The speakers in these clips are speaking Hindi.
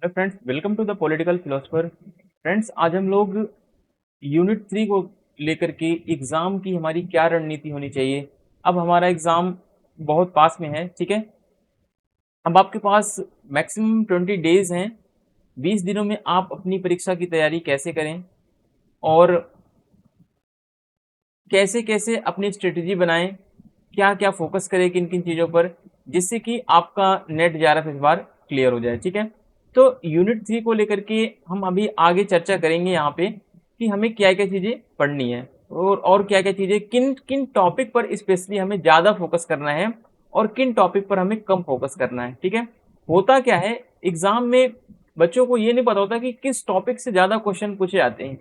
Hello friends, welcome to the political philosopher. Friends, आज हम लोग यूनिट 3 को लेकर के एग्ज़ाम की हमारी क्या रणनीति होनी चाहिए। अब हमारा एग्ज़ाम बहुत पास में है, ठीक है। अब आपके पास मैक्सिमम 20 डेज़ हैं। 20 दिनों में आप अपनी परीक्षा की तैयारी कैसे करें और कैसे कैसे अपनी स्ट्रेटजी बनाएं, क्या क्या फोकस करें किन किन चीज़ों पर, जिससे कि आपका नेट JRF इस बार क्लियर हो जाए, ठीक है। तो यूनिट 3 को लेकर के हम अभी आगे चर्चा करेंगे यहाँ पे कि हमें क्या क्या चीज़ें पढ़नी है और क्या क्या चीज़ें किन किन टॉपिक पर स्पेशली हमें ज़्यादा फोकस करना है और किन टॉपिक पर हमें कम फोकस करना है, ठीक है। होता क्या है, एग्जाम में बच्चों को ये नहीं पता होता कि किस टॉपिक से ज़्यादा क्वेश्चन पूछे जाते हैं,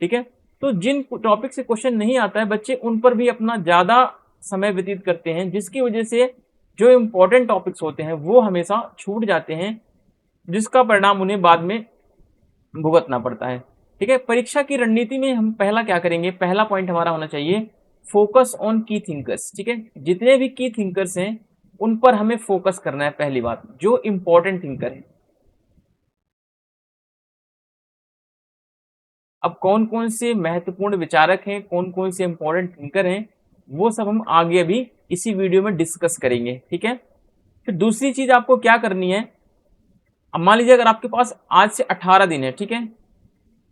ठीक है। तो जिन टॉपिक से क्वेश्चन नहीं आता है बच्चे उन पर भी अपना ज़्यादा समय व्यतीत करते हैं, जिसकी वजह से जो इम्पोर्टेंट टॉपिक्स होते हैं वो हमेशा छूट जाते हैं, जिसका परिणाम उन्हें बाद में भुगतना पड़ता है, ठीक है। परीक्षा की रणनीति में हम पहला क्या करेंगे, पहला पॉइंट हमारा होना चाहिए फोकस ऑन की थिंकर्स, ठीक है। जितने भी की थिंकर्स हैं उन पर हमें फोकस करना है। पहली बात, जो इम्पोर्टेंट थिंकर है। अब कौन कौन से महत्वपूर्ण विचारक हैं, कौन कौन से इंपॉर्टेंट थिंकर हैं, वो सब हम आगे अभी इसी वीडियो में डिस्कस करेंगे, ठीक है। फिर दूसरी चीज आपको क्या करनी है, अब मान लीजिए अगर आपके पास आज से 18 दिन है, ठीक है।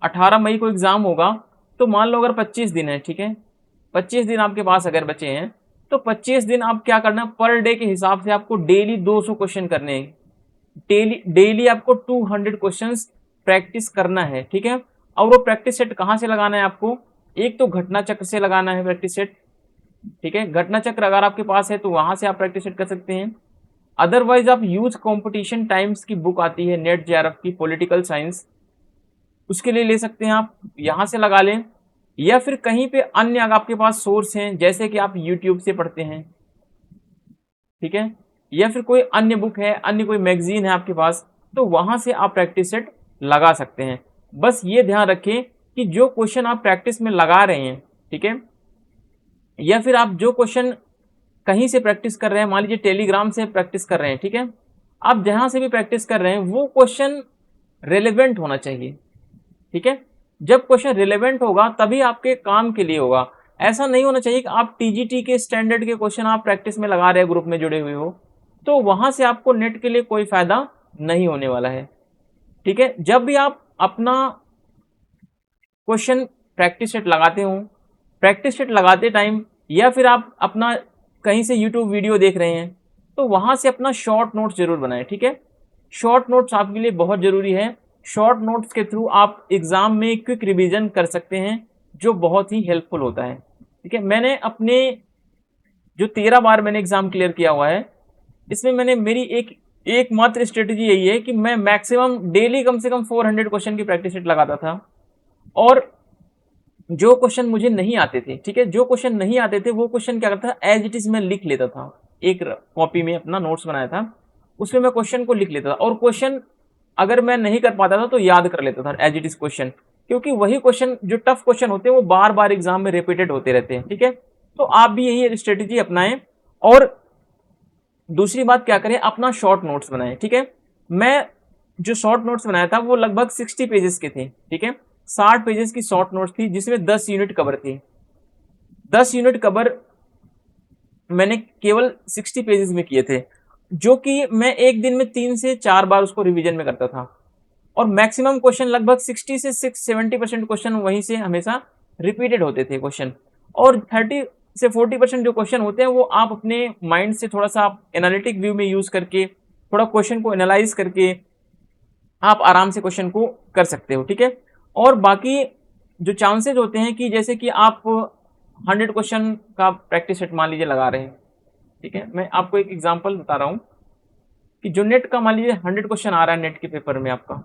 18 मई को एग्जाम होगा, तो मान लो अगर 25 दिन है, ठीक है। 25 दिन आपके पास अगर बचे हैं, तो 25 दिन आप क्या करना, पर डे के हिसाब से आपको डेली 200 क्वेश्चन करने हैं। डेली डेली आपको 200 क्वेश्चंस प्रैक्टिस करना है, ठीक है। और वो प्रैक्टिस सेट कहाँ से लगाना है आपको, एक तो घटना चक्र से लगाना है प्रैक्टिस सेट, ठीक है। घटना चक्र अगर आपके पास है तो वहां से आप प्रैक्टिस सेट कर सकते हैं। अदरवाइज आप यूज कंपटीशन टाइम्स की बुक आती है नेट JRF की, पॉलिटिकल साइंस, उसके लिए ले सकते हैं आप, यहाँ से लगा लें। या फिर कहीं पे अन्य अगर आपके पास सोर्स हैं, जैसे कि आप यूट्यूब से पढ़ते हैं, ठीक है। या फिर कोई अन्य बुक है, अन्य कोई मैगजीन है आपके पास, तो वहां से आप प्रैक्टिस सेट लगा सकते हैं। बस ये ध्यान रखें कि जो क्वेश्चन आप प्रैक्टिस में लगा रहे हैं, ठीक है, या फिर आप जो क्वेश्चन कहीं से प्रैक्टिस कर रहे हैं, मान लीजिए टेलीग्राम से प्रैक्टिस कर रहे हैं, ठीक है। आप जहां से भी प्रैक्टिस कर रहे हैं वो क्वेश्चन रेलेवेंट होना चाहिए, ठीक है। जब क्वेश्चन रिलेवेंट होगा तभी आपके काम के लिए होगा। ऐसा नहीं होना चाहिए कि आप TGT के स्टैंडर्ड के क्वेश्चन आप प्रैक्टिस में लगा रहे हैं, ग्रुप में जुड़े हुए हो, तो वहां से आपको नेट के लिए कोई फायदा नहीं होने वाला है, ठीक है। जब भी आप अपना क्वेश्चन प्रैक्टिस सेट लगाते हो, प्रैक्टिस सेट लगाते टाइम या फिर आप अपना कहीं से यूट्यूब वीडियो देख रहे हैं, तो वहां से अपना शॉर्ट नोट्स जरूर बनाएं, ठीक है। शॉर्ट नोट्स आपके लिए बहुत जरूरी है। शॉर्ट नोट्स के थ्रू आप एग्जाम में क्विक रिवीजन कर सकते हैं, जो बहुत ही हेल्पफुल होता है, ठीक है। मैंने अपने जो 13 बार मैंने एग्जाम क्लियर किया हुआ है, इसमें मैंने मेरी एकमात्र स्ट्रेटेजी यही है कि मैं मैक्सिमम डेली कम से कम 400 क्वेश्चन की प्रैक्टिस सेट लगाता था। और जो क्वेश्चन मुझे नहीं आते थे, ठीक है, जो क्वेश्चन नहीं आते थे वो क्वेश्चन क्या करता था, एज इट इज मैं लिख लेता था। एक कॉपी में अपना नोट्स बनाया था, उसमें मैं क्वेश्चन को लिख लेता था, और क्वेश्चन अगर मैं नहीं कर पाता था तो याद कर लेता था एज इट इज क्वेश्चन, क्योंकि वही क्वेश्चन जो टफ क्वेश्चन होते हैं वो बार बार एग्जाम में रिपीटेड होते रहते हैं, ठीक है। तो आप भी यही स्ट्रेटेजी अपनाएं। और दूसरी बात क्या करें, अपना शॉर्ट नोट्स बनाएं, ठीक है। मैं जो शॉर्ट नोट्स बनाया था वो लगभग 60 पेजेस के थे, ठीक है। 60 पेजेस की शॉर्ट नोट्स थी, जिसमें 10 यूनिट कवर थी। 10 यूनिट कवर मैंने केवल 60 पेजेस में किए थे, जो कि मैं एक दिन में 3 से 4 बार उसको रिवीजन में करता था। और मैक्सिमम क्वेश्चन लगभग 60 से 70% क्वेश्चन वहीं से हमेशा रिपीटेड होते थे क्वेश्चन। और 30 से 40% जो क्वेश्चन होते हैं वो आप अपने माइंड से थोड़ा सा आप एनालिटिक व्यू में यूज करके, थोड़ा क्वेश्चन को एनालाइज करके आप आराम से क्वेश्चन को कर सकते हो, ठीक है। और बाकी जो चांसेस होते हैं कि जैसे कि आप 100 क्वेश्चन का प्रैक्टिस सेट मान लीजिए लगा रहे हैं, ठीक है। मैं आपको एक एग्जांपल बता रहा हूँ कि जो नेट का मान लीजिए 100 क्वेश्चन आ रहा है नेट के पेपर में आपका,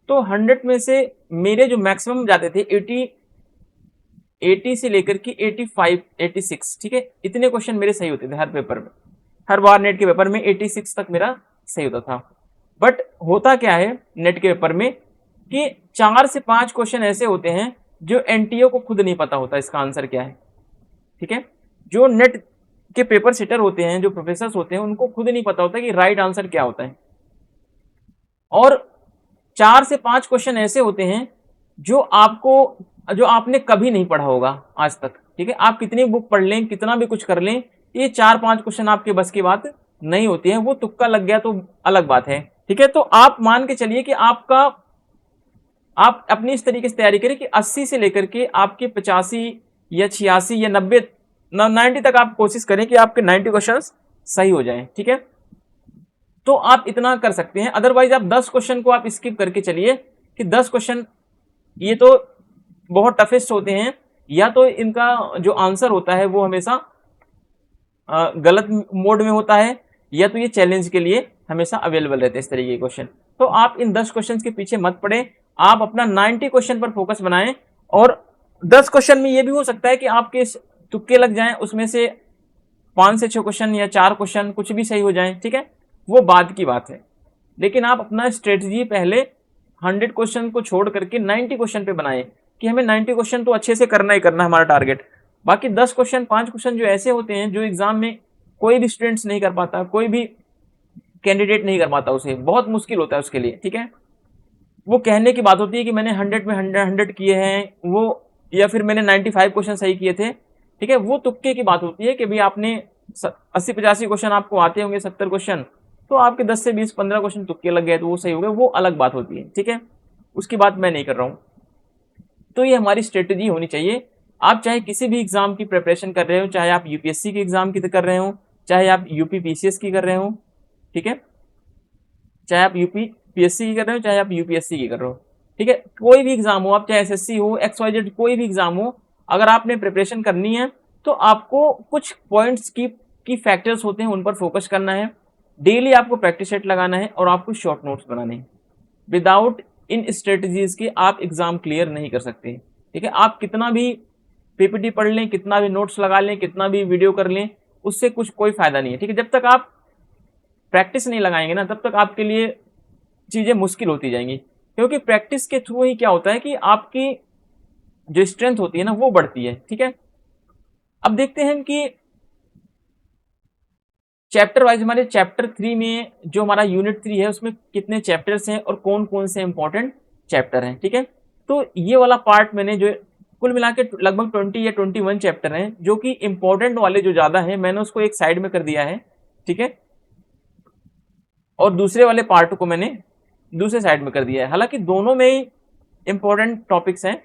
तो 100 में से मेरे जो मैक्सिमम जाते थे 80 से लेकर के 85 86, ठीक है, इतने क्वेश्चन मेरे सही होते थे हर पेपर में। हर बार नेट के पेपर में 86 तक मेरा सही होता था। बट होता क्या है नेट के पेपर में कि 4 से 5 क्वेश्चन ऐसे होते हैं जो NTO को खुद नहीं पता होता इसका आंसर क्या है, ठीक है। जो नेट के पेपर सेटर होते हैं, जो प्रोफेसर होते हैं, उनको खुद नहीं पता होता कि राइट आंसर क्या होता है। और 4 से 5 क्वेश्चन ऐसे होते हैं जो आपने कभी नहीं पढ़ा होगा आज तक, ठीक है। आप कितनी बुक पढ़ लें, कितना भी कुछ कर लें, ये 4-5 क्वेश्चन आपके बस की बात नहीं होती है। वो तुक्का लग गया तो अलग बात है, ठीक है। तो आप मान के चलिए कि आप अपनी इस तरीके से तैयारी करें कि 80 से लेकर के आपके 85 या 86 या 90 तक आप कोशिश करें कि आपके 90 क्वेश्चन सही हो जाएं, ठीक है। तो आप इतना कर सकते हैं। अदरवाइज आप 10 क्वेश्चन को आप स्किप करके चलिए कि 10 क्वेश्चन ये तो बहुत टफेस्ट होते हैं, या तो इनका जो आंसर होता है वो हमेशा गलत मोड में होता है, या तो ये चैलेंज के लिए हमेशा अवेलेबल रहते हैं इस तरीके के क्वेश्चन। तो आप इन 10 क्वेश्चन के पीछे मत पड़े, आप अपना 90 क्वेश्चन पर फोकस बनाएं। और 10 क्वेश्चन में ये भी हो सकता है कि आपके तुक्के लग जाएं, उसमें से 5 से 6 क्वेश्चन या 4 क्वेश्चन कुछ भी सही हो जाएं, ठीक है, वो बाद की बात है। लेकिन आप अपना स्ट्रेटजी पहले 100 क्वेश्चन को छोड़ करके 90 क्वेश्चन पे बनाएं कि हमें 90 क्वेश्चन तो अच्छे से करना ही करना है, हमारा टारगेट। बाकी 10 क्वेश्चन 5 क्वेश्चन जो ऐसे होते हैं जो एग्जाम में कोई भी स्टूडेंट्स नहीं कर पाता, कोई भी कैंडिडेट नहीं कर पाता, उसे बहुत मुश्किल होता है उसके लिए, ठीक है। वो कहने की बात होती है कि मैंने 100 में 100 किए हैं वो, या फिर मैंने 95 क्वेश्चन सही किए थे, ठीक है। वो तुक्के की बात होती है कि भाई आपने 80-85 क्वेश्चन आपको आते होंगे, 70 क्वेश्चन, तो आपके 10 से 20-15 क्वेश्चन तुक्के लग गए तो वो सही हो गए, वो अलग बात होती है, ठीक है। उसकी बात मैं नहीं कर रहा हूँ। तो ये हमारी स्ट्रेटजी होनी चाहिए। आप चाहे किसी भी एग्जाम की प्रिपरेशन कर रहे हो, चाहे आप यूपीएससी के एग्जाम की कर रहे हो, चाहे आप यूपी पीसीएस की कर रहे हो, ठीक है, चाहे आप यूपी पीएससी की कर रहे हो, चाहे आप यूपीएससी की कर रहे हो, ठीक है, कोई भी एग्जाम हो, आप चाहे एसएससी हो, XYZ कोई भी एग्जाम हो, अगर आपने प्रिपरेशन करनी है तो आपको कुछ पॉइंट्स की फैक्टर्स होते हैं उन पर फोकस करना है। डेली आपको प्रैक्टिस सेट लगाना है और आपको शॉर्ट नोट्स बनाने हैं। विदाउट इन स्ट्रेटजीज के आप एग्जाम क्लियर नहीं कर सकते, ठीक है। आप कितना भी पीपीटी पढ़ लें, कितना भी नोट्स लगा लें, कितना भी वीडियो कर लें, उससे कोई फायदा नहीं है, ठीक है। जब तक आप प्रैक्टिस नहीं लगाएंगे ना, तब तक आपके लिए चीजें मुश्किल होती जाएंगी। क्योंकि प्रैक्टिस के थ्रू ही क्या होता है कि आपकी जो स्ट्रेंथ होती है ना वो बढ़ती है, ठीक है। अब देखते हैं कि चैप्टर वाइज हमारे चैप्टर 3 में जो हमारा यूनिट 3 है उसमें कितने चैप्टर्स हैं और कौन कौन से इंपॉर्टेंट चैप्टर हैं, ठीक है। तो ये वाला पार्ट मैंने जो कुल मिला के लगभग 20 या 21 चैप्टर हैं, जो कि इंपॉर्टेंट वाले जो ज्यादा है मैंने उसको एक साइड में कर दिया है, ठीक है, और दूसरे वाले पार्ट को मैंने दूसरे साइड में कर दिया है। हालांकि दोनों में ही इंपॉर्टेंट टॉपिक्स हैं,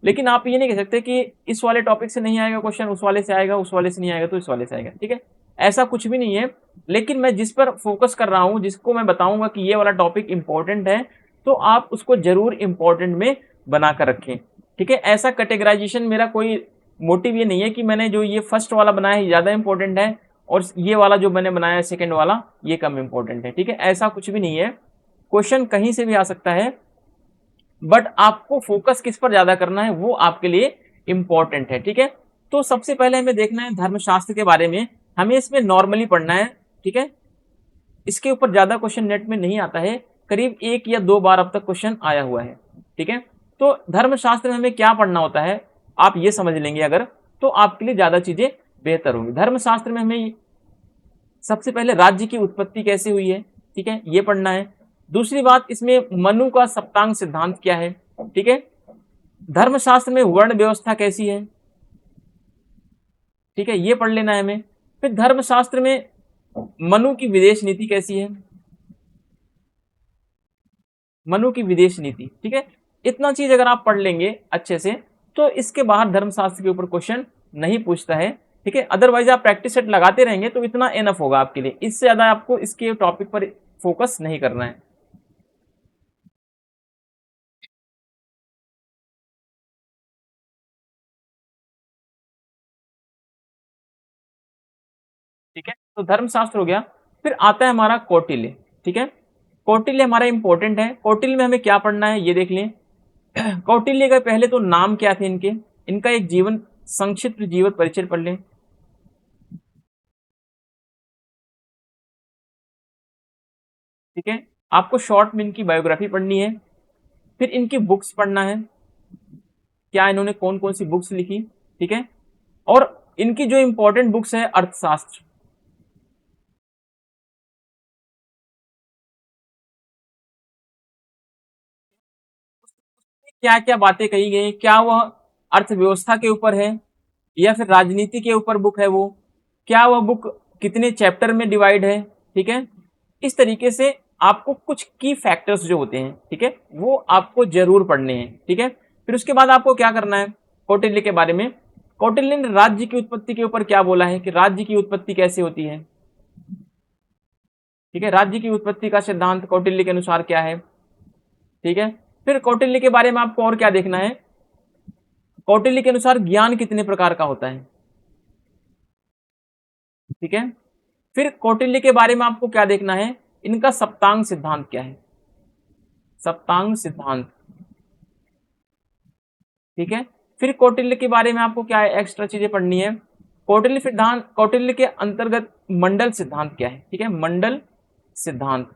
लेकिन आप ये नहीं कह सकते कि इस वाले टॉपिक से नहीं आएगा क्वेश्चन, उस वाले से आएगा, उस वाले से नहीं आएगा तो इस वाले से आएगा, ठीक है, ऐसा कुछ भी नहीं है। लेकिन मैं जिस पर फोकस कर रहा हूं, जिसको मैं बताऊंगा कि ये वाला टॉपिक इंपॉर्टेंट है, तो आप उसको जरूर इंपॉर्टेंट में बनाकर रखें, ठीक है। ऐसा कैटेगराइजेशन मेरा कोई मोटिव ये नहीं है कि मैंने जो ये फर्स्ट वाला बनाया है ज्यादा इंपॉर्टेंट है और ये वाला जो मैंने बनाया है सेकंड वाला ये कम इंपॉर्टेंट है, ठीक है, ऐसा कुछ भी नहीं है। क्वेश्चन कहीं से भी आ सकता है, बट आपको फोकस किस पर ज्यादा करना है वो आपके लिए इंपॉर्टेंट है, ठीक है। तो सबसे पहले हमें देखना है धर्मशास्त्र के बारे में, हमें इसमें नॉर्मली पढ़ना है, ठीक है। इसके ऊपर ज्यादा क्वेश्चन नेट में नहीं आता है, करीब 1 या 2 बार अब तक क्वेश्चन आया हुआ है, ठीक है। तो धर्मशास्त्र में हमें क्या पढ़ना होता है आप ये समझ लेंगे अगर, तो आपके लिए ज्यादा चीजें बेहतर होंगी। धर्मशास्त्र में हमें सबसे पहले राज्य की उत्पत्ति कैसे हुई है, ठीक है, ये पढ़ना है। दूसरी बात, इसमें मनु का सप्तांग सिद्धांत क्या है, ठीक है। धर्मशास्त्र में वर्ण व्यवस्था कैसी है, ठीक है, ये पढ़ लेना है हमें। फिर धर्मशास्त्र में मनु की विदेश नीति कैसी है, मनु की विदेश नीति, ठीक है। इतना चीज अगर आप पढ़ लेंगे अच्छे से तो इसके बाहर धर्मशास्त्र के ऊपर क्वेश्चन नहीं पूछता है, ठीक है। अदरवाइज आप प्रैक्टिस सेट लगाते रहेंगे तो इतना एनफ होगा आपके लिए, इससे ज्यादा आपको इसके टॉपिक पर फोकस नहीं करना है। ठीक है, तो धर्मशास्त्र हो गया। फिर आता है हमारा कौटिल्य, ठीक है। कौटिल्य हमारा इंपॉर्टेंट है। कौटिल्य में हमें क्या पढ़ना है ये देख लें। कौटिल्य का पहले तो नाम क्या थे इनके, इनका एक जीवन संक्षिप्त जीवन परिचय पढ़ लें, ठीक है। आपको शॉर्ट में इनकी बायोग्राफी पढ़नी है। फिर इनकी बुक्स पढ़ना है, क्या इन्होंने कौन कौन सी बुक्स लिखी, ठीक है। और इनकी जो इंपॉर्टेंट बुक्स है अर्थशास्त्र, क्या क्या बातें कही गई, क्या वह अर्थव्यवस्था के ऊपर है या फिर राजनीति के ऊपर बुक है वो, क्या वह बुक कितने चैप्टर में डिवाइड है, ठीक है। इस तरीके से आपको कुछ की फैक्टर्स जो होते हैं, ठीक है, वो आपको जरूर पढ़ने हैं, ठीक है। फिर उसके बाद आपको क्या करना है, कौटिल्य के बारे में, कौटिल्य ने राज्य की उत्पत्ति के ऊपर क्या बोला है कि राज्य की उत्पत्ति कैसे होती है, ठीक है। राज्य की उत्पत्ति का सिद्धांत कौटिल्य के अनुसार क्या है, ठीक है। फिर कौटिल्य के बारे में आपको और क्या देखना है, कौटिल्य के अनुसार ज्ञान कितने प्रकार का होता है, ठीक है। फिर कौटिल्य के बारे में आपको क्या देखना है, इनका सप्तांग सिद्धांत क्या है, सप्तांग सिद्धांत, ठीक है। फिर कौटिल्य के बारे में आपको क्या है, एक्स्ट्रा चीजें पढ़नी है। कौटिल्य सिद्धांत, कौटिल्य के अंतर्गत मंडल सिद्धांत क्या है, ठीक है, मंडल सिद्धांत।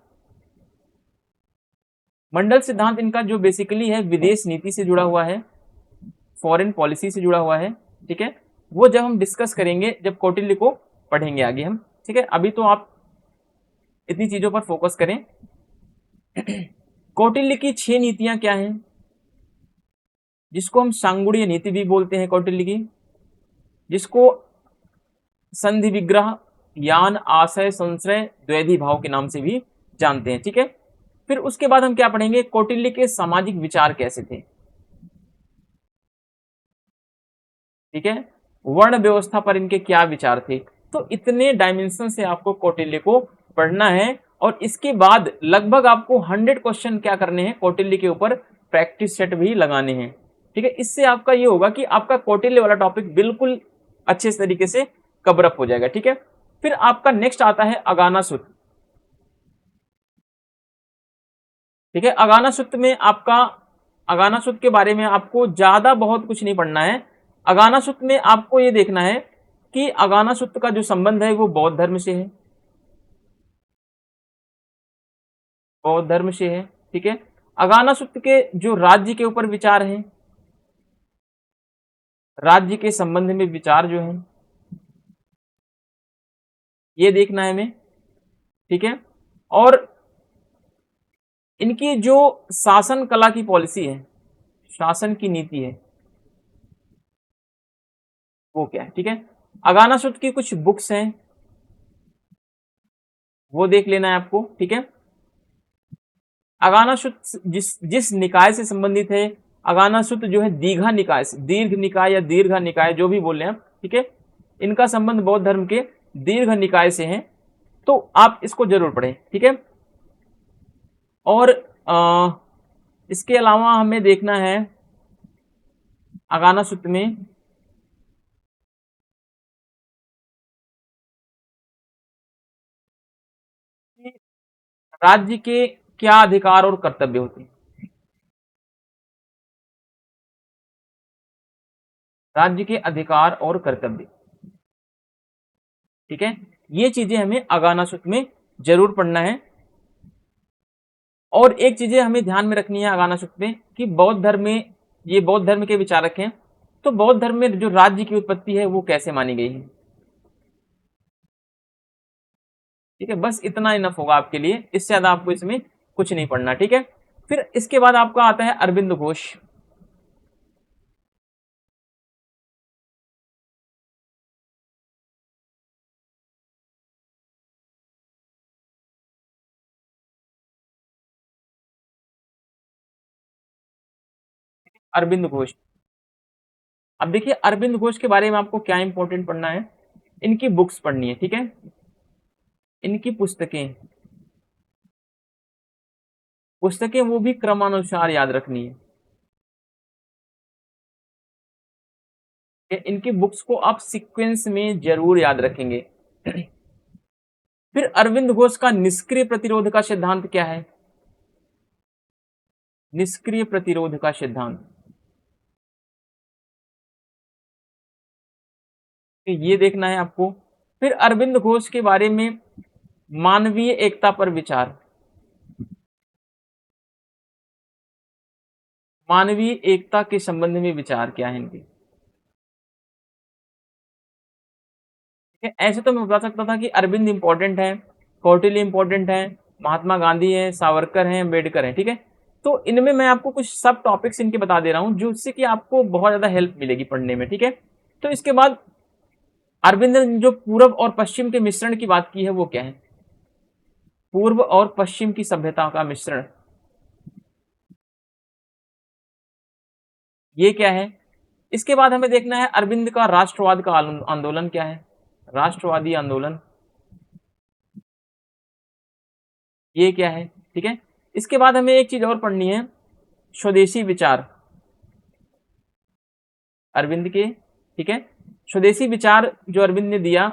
मंडल सिद्धांत इनका जो बेसिकली है विदेश नीति से जुड़ा हुआ है, फॉरेन पॉलिसी से जुड़ा हुआ है, ठीक है। वो जब हम डिस्कस करेंगे, जब कौटिल्य को पढ़ेंगे आगे हम, ठीक है। अभी तो आप इतनी चीजों पर फोकस करें। कौटिल्य की 6 नीतियां क्या हैं, जिसको हम सांगुड़ीय नीति भी बोलते हैं कौटिल्य की, जिसको संधि विग्रह, यान, आशय, संशय, द्वैधी भाव के नाम से भी जानते हैं, ठीक है। फिर उसके बाद हम क्या पढ़ेंगे, कौटिल्य के सामाजिक विचार कैसे थे, ठीक है, वर्ण व्यवस्था पर इनके क्या विचार थे। तो इतने डायमेंशन से आपको कौटिल्य को पढ़ना है, और इसके बाद लगभग आपको 100 क्वेश्चन क्या करने हैं कौटिल्य के ऊपर, प्रैक्टिस सेट भी लगाने हैं, ठीक है। इससे आपका ये होगा कि आपका कौटिल्य वाला टॉपिक बिल्कुल अच्छे तरीके से कवर अप हो जाएगा, ठीक है। फिर आपका नेक्स्ट आता है अगाना सूत्र, ठीक है। अगाना सूत्र में आपका, अगाना सूत्र के बारे में आपको ज्यादा बहुत कुछ नहीं पढ़ना है। अगाना सूत्र में आपको ये देखना है कि अगाना सूत्र का जो संबंध है वो बौद्ध धर्म से है, बौद्ध धर्म से है, ठीक है। अगाना सूत्र के जो राज्य के ऊपर विचार हैं, राज्य के संबंध में विचार जो है, ये देखना है हमें, ठीक है। और इनकी जो शासन कला की पॉलिसी है, शासन की नीति है, वो क्या है, ठीक है। अगाना सूत्र की कुछ बुक्स हैं, वो देख लेना है आपको, ठीक है। अगाना सूत्र जिस जिस निकाय से संबंधित है, अगाना सूत्र जो है दीघा निकाय से, दीर्घ निकाय या दीर्घ निकाय जो भी बोल रहे हैं, ठीक है, इनका संबंध बौद्ध धर्म के दीर्घ निकाय से है। तो आप इसको जरूर पढ़ें, ठीक है। और इसके अलावा हमें देखना है अगाना सूत्र में राज्य के क्या अधिकार और कर्तव्य होते हैं, राज्य के अधिकार और कर्तव्य, ठीक है। ये चीजें हमें अगाना सूत्र में जरूर पढ़ना है। और एक चीजें हमें ध्यान में रखनी है अगाना सूत्र में कि बौद्ध धर्म में, ये बौद्ध धर्म के विचारक हैं, तो बौद्ध धर्म में जो राज्य की उत्पत्ति है वो कैसे मानी गई है, ठीक है। बस इतना इनफ होगा आपके लिए, इससे ज्यादा आपको इसमें कुछ नहीं पढ़ना, ठीक है। फिर इसके बाद आपका आता है अरविंद घोष, अरविंद घोष। अब देखिए अरविंद घोष के बारे में आपको क्या इंपॉर्टेंट पढ़ना है, इनकी बुक्स पढ़नी है, ठीक है, इनकी पुस्तकें, पुस्तकें वो भी क्रमानुसार याद रखनी है, इनकी बुक्स को आप सीक्वेंस में जरूर याद रखेंगे। फिर अरविंद घोष का निष्क्रिय प्रतिरोध का सिद्धांत क्या है, निष्क्रिय प्रतिरोध का सिद्धांत, ये देखना है आपको। फिर अरविंद घोष के बारे में मानवीय एकता पर विचार, मानवीय एकता के संबंध में विचार क्या है इनके, ठीक है। ऐसे तो मैं बता सकता था कि अरविंद इंपॉर्टेंट है, कौटिल्य इंपॉर्टेंट है, महात्मा गांधी है, सावरकर है, अम्बेडकर है, ठीक है। तो इनमें मैं आपको कुछ सब टॉपिक्स इनके बता दे रहा हूँ जिससे कि आपको बहुत ज़्यादा हेल्प मिलेगी पढ़ने में, ठीक है। तो इसके बाद अरविंद ने जो पूर्व और पश्चिम के मिश्रण की बात की है वो क्या है? पूर्व और पश्चिम की सभ्यता का मिश्रण, ये क्या है? इसके बाद हमें देखना है अरविंद का राष्ट्रवाद का आंदोलन क्या है? राष्ट्रवादी आंदोलन ये क्या है? ठीक है। इसके बाद हमें एक चीज और पढ़नी है, स्वदेशी विचार अरविंद के, ठीक है। स्वदेशी विचार जो अरविंद ने दिया,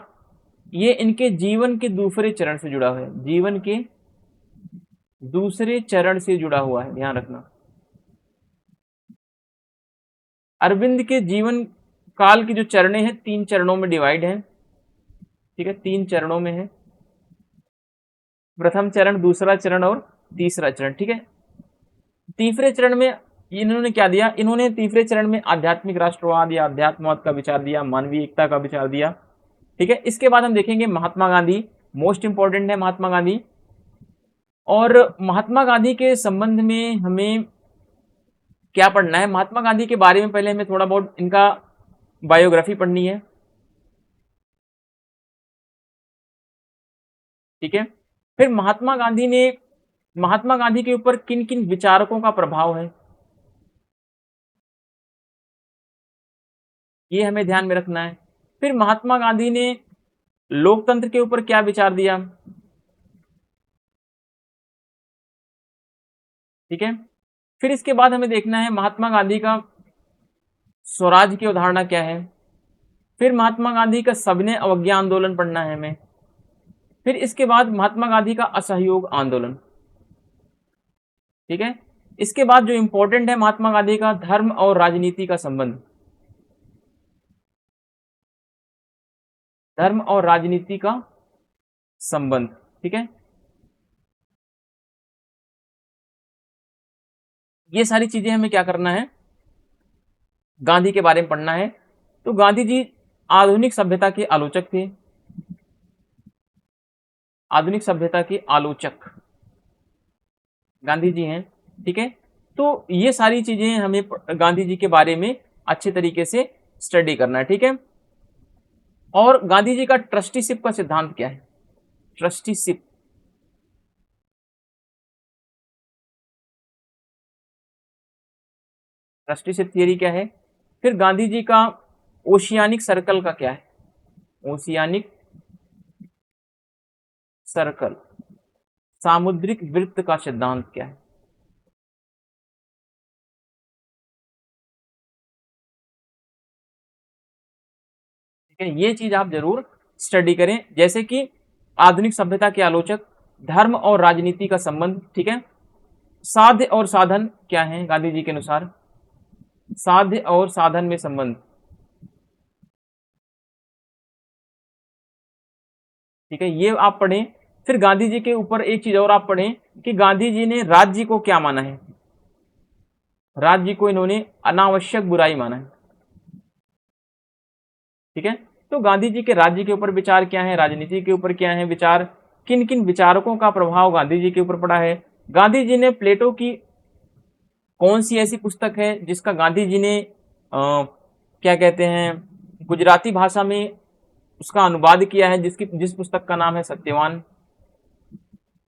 ये इनके जीवन के दूसरे चरण से जुड़ा हुआ है, जीवन के दूसरे चरण से जुड़ा हुआ है, ध्यान रखना। अरविंद के जीवन काल की जो चरणें हैं 3 चरणों में डिवाइड है, ठीक है, 3 चरणों में है। प्रथम चरण, दूसरा चरण और तीसरा चरण, ठीक है। तीसरे चरण में इन्होंने क्या दिया? इन्होंने तीसरे चरण में आध्यात्मिक राष्ट्रवाद या अध्यात्मवाद का विचार दिया, मानवीय एकता का विचार दिया, ठीक है। इसके बाद हम देखेंगे महात्मा गांधी, मोस्ट इंपॉर्टेंट है महात्मा गांधी। और महात्मा गांधी के संबंध में हमें क्या पढ़ना है? महात्मा गांधी के बारे में पहले हमें थोड़ा बहुत इनका बायोग्राफी पढ़नी है, ठीक है। फिर महात्मा गांधी के ऊपर किन किन विचारकों का प्रभाव है, ये हमें ध्यान में रखना है। फिर महात्मा गांधी ने लोकतंत्र के ऊपर क्या विचार दिया, ठीक है। फिर इसके बाद हमें देखना है महात्मा गांधी का स्वराज की अवधारणा क्या है। फिर महात्मा गांधी का सविनय अवज्ञा आंदोलन पढ़ना है हमें। फिर इसके बाद महात्मा गांधी का असहयोग आंदोलन, ठीक है। इसके बाद जो इंपॉर्टेंट है महात्मा गांधी का धर्म और राजनीति का संबंध, धर्म और राजनीति का संबंध, ठीक है। ये सारी चीजें हमें क्या करना है, गांधी के बारे में पढ़ना है। तो गांधी जी आधुनिक सभ्यता के आलोचक थे, आधुनिक सभ्यता के आलोचक गांधी जी हैं, ठीक है। तो ये सारी चीजें हमें गांधी जी के बारे में अच्छे तरीके से स्टडी करना है, ठीक है। और गांधी जी का ट्रस्टीशिप का सिद्धांत क्या है? ट्रस्टीशिप, ट्रस्टीशिप थियरी क्या है? फिर गांधी जी का ओशियानिक सर्कल का क्या है? ओशियानिक सर्कल, सामुद्रिक वृत्त का सिद्धांत क्या है? ठीक है, ये चीज आप जरूर स्टडी करें, जैसे कि आधुनिक सभ्यता के आलोचक, धर्म और राजनीति का संबंध, ठीक है। साध्य और साधन क्या है गांधी जी के अनुसार? साध्य और साधन में संबंध, ठीक है, ये आप पढ़ें। फिर गांधी जी के ऊपर एक चीज और आप पढ़ें कि गांधी जी ने राज्य को क्या माना है? राज्य को इन्होंने अनावश्यक बुराई माना है, ठीक है। तो गांधी जी के राज्य के ऊपर विचार क्या है, राजनीति के ऊपर क्या है विचार, किन किन विचारकों का प्रभाव गांधी जी के ऊपर पड़ा है। गांधी जी ने प्लेटो की कौन सी ऐसी पुस्तक है जिसका गांधी जी ने क्या कहते हैं गुजराती भाषा में उसका अनुवाद किया है, जिस पुस्तक का नाम है सत्यवान,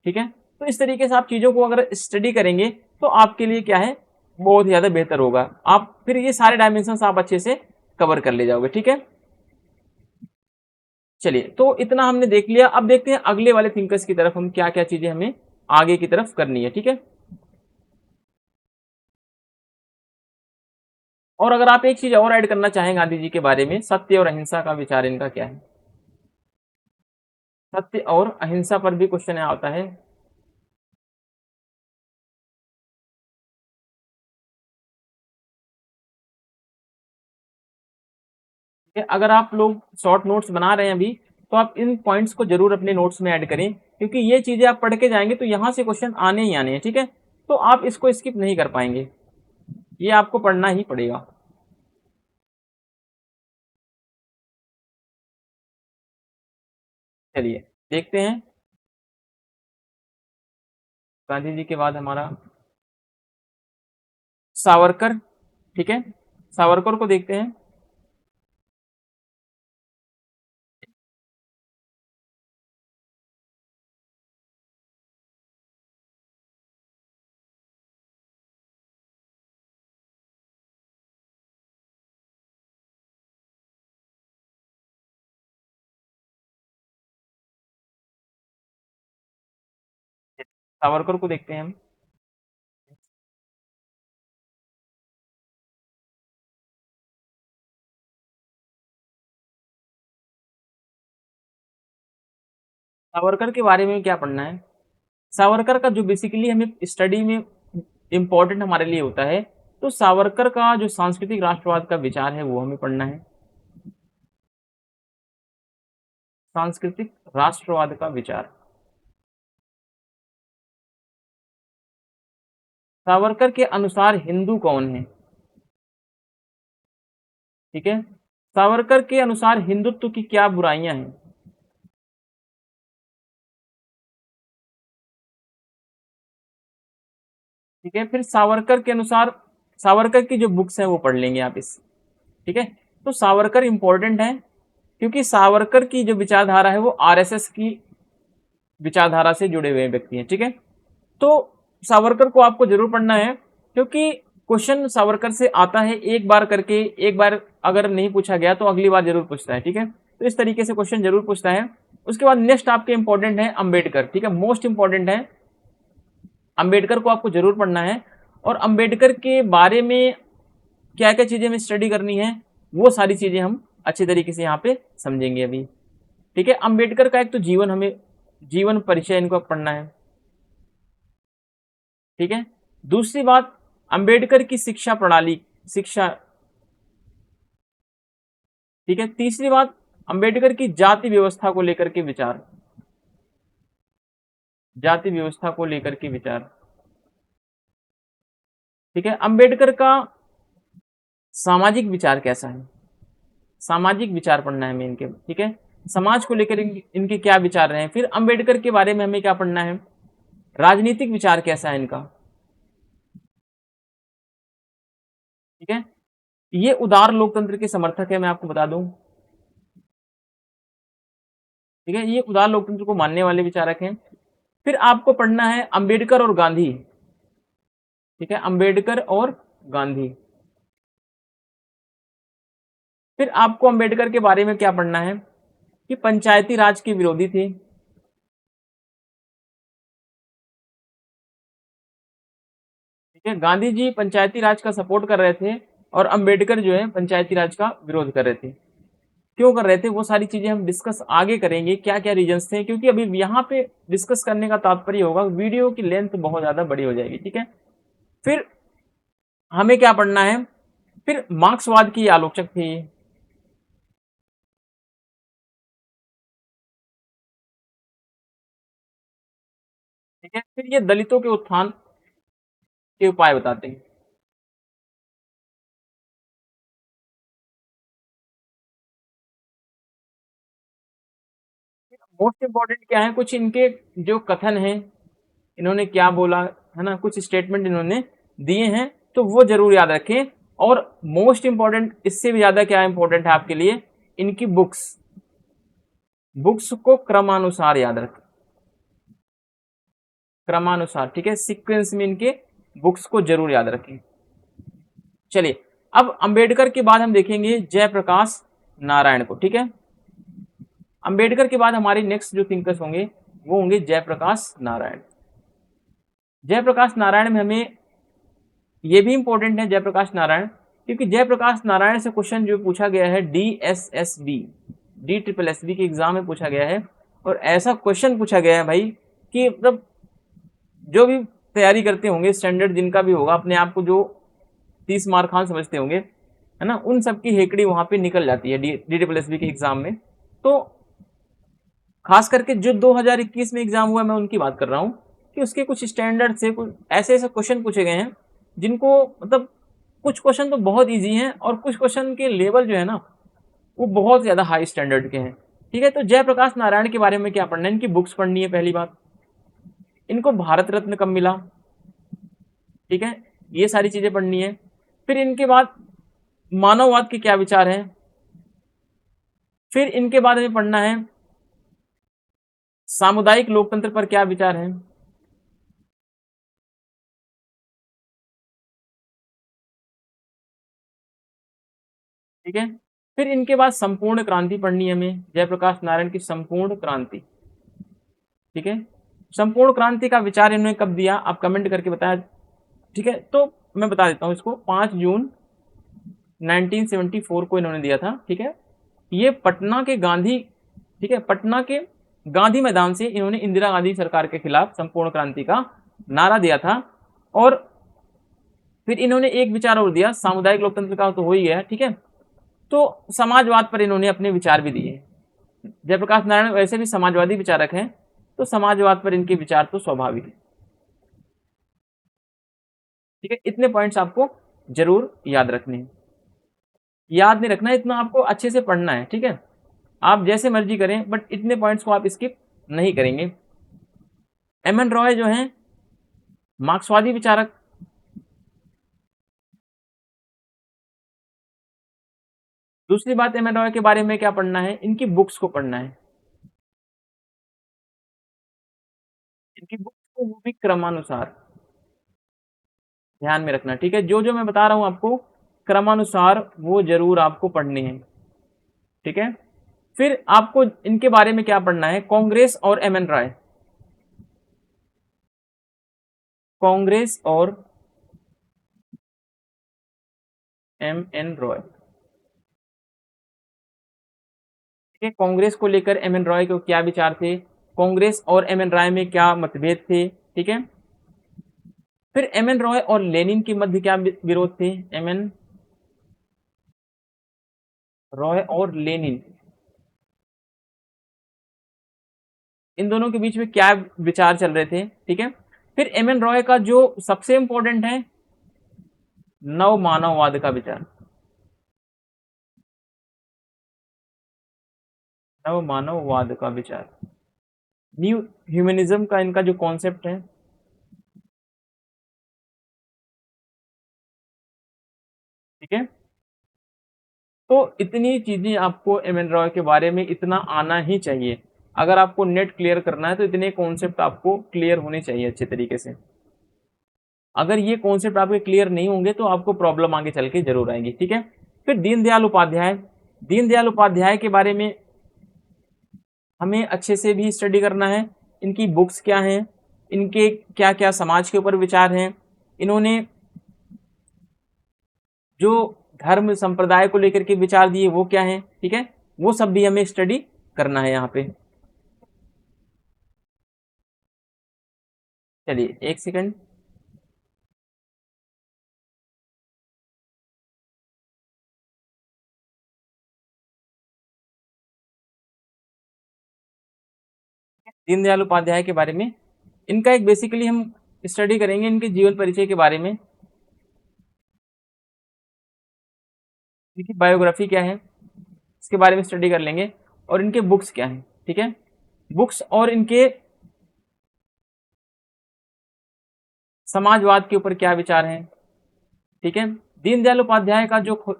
ठीक है। तो इस तरीके से आप चीजों को अगर स्टडी करेंगे तो आपके लिए क्या है, बहुत ज्यादा बेहतर होगा। आप फिर ये सारे डायमेंशन आप अच्छे से कवर कर ले जाओगे, ठीक है। चलिए, तो इतना हमने देख लिया। अब देखते हैं अगले वाले थिंकर्स की तरफ, हम क्या क्या चीजें हमें आगे की तरफ करनी है, ठीक है। और अगर आप एक चीज और ऐड करना चाहें गांधी जी के बारे में, सत्य और अहिंसा का विचार इनका क्या है? सत्य और अहिंसा पर भी क्वेश्चन आता है, ठीक है। अगर आप लोग शॉर्ट नोट्स बना रहे हैं अभी, तो आप इन पॉइंट्स को जरूर अपने नोट्स में ऐड करें, क्योंकि ये चीजें आप पढ़ के जाएंगे तो यहां से क्वेश्चन आने ही आने हैं, ठीक है। तो आप इसको स्किप नहीं कर पाएंगे, ये आपको पढ़ना ही पड़ेगा। चलिए देखते हैं गांधी जी के बाद हमारा सावरकर, ठीक है, सावरकर को देखते हैं। सावरकर को देखते हैं हम। सावरकर के बारे में क्या पढ़ना है? सावरकर का जो बेसिकली हमें स्टडी में इम्पोर्टेंट हमारे लिए होता है, तो सावरकर का जो सांस्कृतिक राष्ट्रवाद का विचार है वो हमें पढ़ना है। सांस्कृतिक राष्ट्रवाद का विचार। सावरकर के अनुसार हिंदू कौन है? ठीक है, सावरकर के अनुसार हिंदुत्व की क्या बुराइयां हैं? ठीक है, फिर सावरकर के अनुसार, सावरकर की जो बुक्स हैं वो पढ़ लेंगे आप इस, ठीक है। तो सावरकर इंपॉर्टेंट है क्योंकि सावरकर की जो विचारधारा है वो आरएसएस की विचारधारा से जुड़े हुए व्यक्ति हैं, ठीक है। तो सावरकर को आपको जरूर पढ़ना है क्योंकि क्वेश्चन सावरकर से आता है एक बार करके, एक बार अगर नहीं पूछा गया तो अगली बार जरूर पूछता है, ठीक है। तो इस तरीके से क्वेश्चन जरूर पूछता है। उसके बाद नेक्स्ट आपके इंपॉर्टेंट है अंबेडकर, ठीक है, मोस्ट इंपॉर्टेंट है अंबेडकर को आपको जरूर पढ़ना है। और अंबेडकर के बारे में क्या क्या चीजें हमें स्टडी करनी है वो सारी चीजें हम अच्छे तरीके से यहाँ पे समझेंगे अभी, ठीक है। अंबेडकर का एक तो जीवन, हमें जीवन परिचय इनको पढ़ना है, ठीक है। दूसरी बात, अंबेडकर की शिक्षा प्रणाली, शिक्षा, ठीक है। तीसरी बात, अंबेडकर की जाति व्यवस्था को लेकर के विचार, जाति व्यवस्था को लेकर के विचार, ठीक है। अंबेडकर का सामाजिक विचार कैसा है, सामाजिक विचार पढ़ना है हमें इनके, ठीक है। समाज को लेकर इनके क्या विचार रहे हैं। फिर अंबेडकर के बारे में हमें क्या पढ़ना है, राजनीतिक विचार कैसा है इनका, ठीक है। ये उदार लोकतंत्र के समर्थक है, मैं आपको बता दूं, ठीक है, ये उदार लोकतंत्र को मानने वाले विचारक हैं। फिर आपको पढ़ना है अंबेडकर और गांधी, ठीक है, अंबेडकर और गांधी। फिर आपको अंबेडकर के बारे में क्या पढ़ना है कि पंचायती राज के विरोधी थे, ठीक है। गांधी जी पंचायती राज का सपोर्ट कर रहे थे और अंबेडकर जो है पंचायती राज का विरोध कर रहे थे। क्यों कर रहे थे वो सारी चीजें हम डिस्कस आगे करेंगे, क्या क्या रीजंस थे, क्योंकि अभी यहाँ पे डिस्कस करने का तात्पर्य होगा वीडियो की लेंथ बहुत ज्यादा बड़ी हो जाएगी, ठीक है। फिर हमें क्या पढ़ना है, फिर मार्क्सवाद की आलोचक थे ये, ठीक है। फिर ये दलितों के उत्थान के उपाय बताते हैं। मोस्ट इंपॉर्टेंट क्या है, कुछ इनके जो कथन है, इन्होंने क्या बोला है ना, कुछ स्टेटमेंट इन्होंने दिए हैं तो वो जरूर याद रखें। और मोस्ट इंपॉर्टेंट इससे भी ज्यादा क्या इंपॉर्टेंट है आपके लिए, इनकी बुक्स, बुक्स को क्रमानुसार याद रखें, क्रमानुसार, ठीक है, सीक्वेंस में इनके बुक्स को जरूर याद रखें। चलिए, अब अंबेडकर के बाद हम देखेंगे जयप्रकाश नारायण को, ठीक है। अंबेडकर के बाद हमारे नेक्स्ट जो थिंकर्स होंगे वो होंगे जयप्रकाश नारायण। जयप्रकाश नारायण में हमें ये भी इंपॉर्टेंट है जयप्रकाश नारायण, क्योंकि जयप्रकाश नारायण से क्वेश्चन जो पूछा गया है DSSB, DSSB के एग्जाम में पूछा गया है। और ऐसा क्वेश्चन पूछा गया है भाई कि मतलब जो भी तैयारी करते होंगे, स्टैंडर्ड जिनका भी होगा, अपने आप को जो 30 मार्क खान समझते होंगे, है ना, उन सबकी हेकड़ी वहां पे निकल जाती है DSSB के एग्जाम में। तो खास करके जो 2021 में एग्जाम हुआ मैं उनकी बात कर रहा हूँ कि उसके कुछ स्टैंडर्ड से कुछ ऐसे ऐसे क्वेश्चन पूछे गए हैं जिनको मतलब कुछ क्वेश्चन तो बहुत इजी हैं और कुछ क्वेश्चन के लेवल जो है ना वो बहुत ज़्यादा हाई स्टैंडर्ड के हैं, ठीक है। तो जयप्रकाश नारायण के बारे में क्या पढ़ना है, इनकी बुक्स पढ़नी है पहली बात, इनको भारत रत्न कब मिला, ठीक है, ये सारी चीजें पढ़नी है। फिर इनके बाद मानववाद के क्या विचार हैं, फिर इनके बाद हमें पढ़ना है सामुदायिक लोकतंत्र पर क्या विचार है, ठीक है। फिर इनके बाद संपूर्ण क्रांति पढ़नी है हमें, जयप्रकाश नारायण की संपूर्ण क्रांति, ठीक है। संपूर्ण क्रांति का विचार इन्होंने कब दिया, आप कमेंट करके बताया, ठीक है। तो मैं बता देता हूँ इसको, 5 जून 1974 को इन्होंने दिया था, ठीक है। ये पटना के गांधी, ठीक है, पटना के गांधी मैदान से इन्होंने इंदिरा गांधी सरकार के खिलाफ संपूर्ण क्रांति का नारा दिया था। और फिर इन्होंने एक विचार और दिया, सामुदायिक लोकतंत्र का तो हो ही गया, ठीक है। तो समाजवाद पर इन्होंने अपने विचार भी दिए। जयप्रकाश नारायण वैसे भी समाजवादी विचारक हैं, तो समाजवाद पर इनके विचार तो स्वाभाविक है, ठीक है। इतने पॉइंट्स आपको जरूर याद रखने हैं, याद नहीं रखना है, इतना आपको अच्छे से पढ़ना है, ठीक है। आप जैसे मर्जी करें, बट इतने पॉइंट्स को आप स्किप नहीं करेंगे। एम एन रॉय जो हैं मार्क्सवादी विचारक, दूसरी बात एम एन रॉय के बारे में क्या पढ़ना है, इनकी बुक्स को पढ़ना है, इनकी बुक्स को वो भी क्रमानुसार ध्यान में रखना, ठीक है। जो जो मैं बता रहा हूं आपको क्रमानुसार वो जरूर आपको पढ़ने हैं, ठीक है। फिर आपको इनके बारे में क्या पढ़ना है, कांग्रेस और एम एन रॉय, कांग्रेस और एम एन रॉय, ठीक है। कांग्रेस को लेकर एम एन रॉय के क्या विचार थे, कांग्रेस और एम एन रॉय में क्या मतभेद थे, ठीक है। फिर एम एन रॉय और लेनिन के मध्य क्या विरोध थे, एम एन रॉय और लेनिन, इन दोनों के बीच में क्या विचार चल रहे थे, ठीक है। फिर एम एन रॉय का जो सबसे इंपॉर्टेंट है नव मानववाद का विचार, नव मानववाद का विचार, न्यू ह्यूमनिज्म का इनका जो कॉन्सेप्ट है, ठीक है। तो इतनी चीजें आपको एम एन रॉय के बारे में इतना आना ही चाहिए। अगर आपको नेट क्लियर करना है तो इतने कॉन्सेप्ट आपको क्लियर होने चाहिए अच्छे तरीके से। अगर ये कॉन्सेप्ट आपके क्लियर नहीं होंगे तो आपको प्रॉब्लम आगे चल के जरूर आएगी, ठीक है। फिर दीनदयाल उपाध्याय, दीनदयाल उपाध्याय के बारे में हमें अच्छे से भी स्टडी करना है। इनकी बुक्स क्या हैं, इनके क्या क्या समाज के ऊपर विचार हैं, इन्होंने जो धर्म संप्रदाय को लेकर के विचार दिए वो क्या है, ठीक है। वो सब भी हमें स्टडी करना है यहाँ पे। चलिए एक सेकंड, दीनदयाल उपाध्याय के बारे में इनका एक बेसिकली हम स्टडी करेंगे, इनके जीवन परिचय के बारे में, इनकी बायोग्राफी क्या है इसके बारे में स्टडी कर लेंगे, और इनके बुक्स क्या हैं, ठीक है। बुक्स और इनके समाजवाद के ऊपर क्या विचार हैं, ठीक है। दीनदयाल उपाध्याय का जो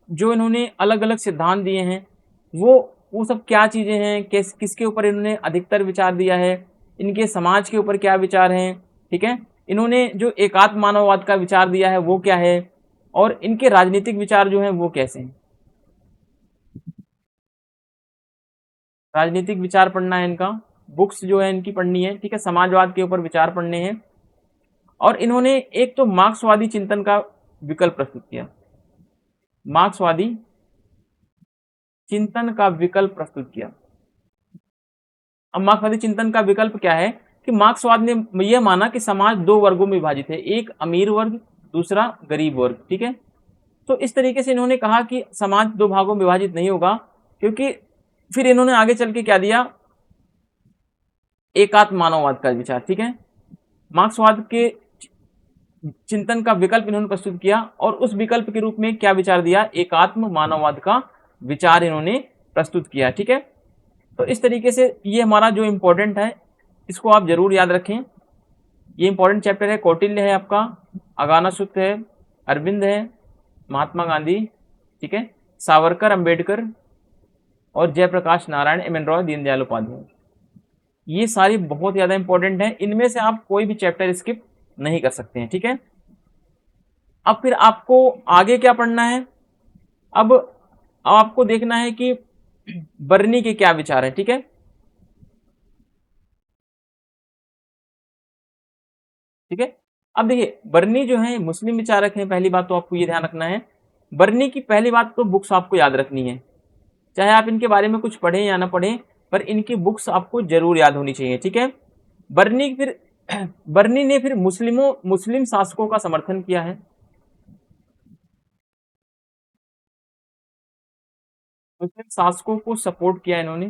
जो इन्होंने अलग अलग सिद्धांत दिए हैं वो सब क्या चीजें हैं, किसके ऊपर इन्होंने अधिकतर विचार दिया है, इनके समाज के ऊपर क्या विचार हैं, ठीक है। इन्होंने जो एकात्म मानववाद का विचार दिया है वो क्या है, और इनके राजनीतिक विचार जो हैं वो कैसे हैं। राजनीतिक विचार पढ़ना है इनका, बुक्स जो है इनकी पढ़नी है, ठीक है। समाजवाद के ऊपर विचार पढ़ने हैं, और इन्होंने एक तो मार्क्सवादी चिंतन का विकल्प प्रस्तुत किया, मार्क्सवादी चिंतन का विकल्प प्रस्तुत किया। अब मार्क्सवादी चिंतन का विकल्प क्या है कि मार्क्सवाद ने यह माना कि समाज दो वर्गों में विभाजित है, एक अमीर वर्ग, दूसरा गरीब वर्ग, ठीक है। तो इस तरीके से इन्होंने कहा कि समाज दो भागों में विभाजित नहीं होगा, क्योंकि फिर इन्होंने आगे चल के क्या दिया, एकात्म मानववाद का विचार, ठीक है। मार्क्सवाद के चिंतन का विकल्प इन्होंने प्रस्तुत किया, और उस विकल्प के रूप में क्या विचार दिया, एकात्म मानववाद का विचार इन्होंने प्रस्तुत किया, ठीक है। तो इस तरीके से ये हमारा जो इम्पोर्टेंट है इसको आप जरूर याद रखें। ये इंपॉर्टेंट चैप्टर है, कौटिल्य है आपका, अगानासुत है, अरविंद है, महात्मा गांधी, ठीक है, सावरकर, अंबेडकर और जयप्रकाश नारायण, एम एन रॉय, दीनदयाल उपाध्याय। ये सारी बहुत ज़्यादा इंपॉर्टेंट है, इनमें से आप कोई भी चैप्टर स्किप नहीं कर सकते हैं, ठीक है। अब फिर आपको आगे क्या पढ़ना है, अब आपको देखना है कि बर्नी के क्या विचार है, ठीक है। ठीक है, अब देखिए बर्नी जो है मुस्लिम विचारक हैं, पहली बात तो आपको ये ध्यान रखना है। बर्नी की पहली बात तो बुक्स आपको याद रखनी है, चाहे आप इनके बारे में कुछ पढ़ें या ना पढ़ें, पर इनकी बुक्स आपको जरूर याद होनी चाहिए, ठीक है। बर्नी फिर बर्नी ने फिर मुस्लिम शासकों का समर्थन किया है, मुस्लिम शासकों को सपोर्ट किया इन्होंने,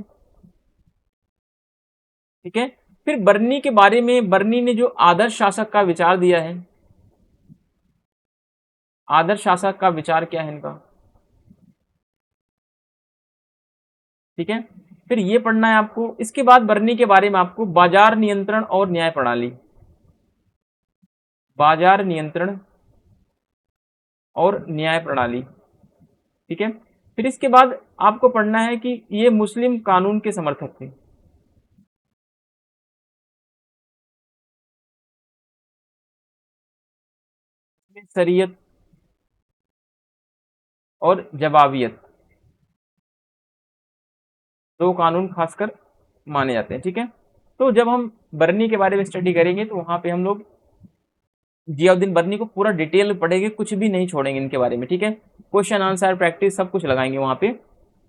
ठीक है। फिर बर्नी के बारे में, बर्नी ने जो आदर्श शासक का विचार दिया है, आदर्श शासक का विचार क्या है इनका, ठीक है। फिर ये पढ़ना है आपको। इसके बाद बर्नी के बारे में आपको बाजार नियंत्रण और न्याय प्रणाली, बाजार नियंत्रण और न्याय प्रणाली, ठीक है। फिर इसके बाद आपको पढ़ना है कि ये मुस्लिम कानून के समर्थक थे, शरीयत और जवाबियत, दो कानून खासकर माने जाते हैं, ठीक है। तो जब हम बर्नी के बारे में स्टडी करेंगे तो वहां पे हम लोग जियाउद्दीन बर्नी को पूरा डिटेल में पढ़ेंगे, कुछ भी नहीं छोड़ेंगे इनके बारे में, ठीक है। क्वेश्चन आंसर प्रैक्टिस सब कुछ लगाएंगे वहां पे।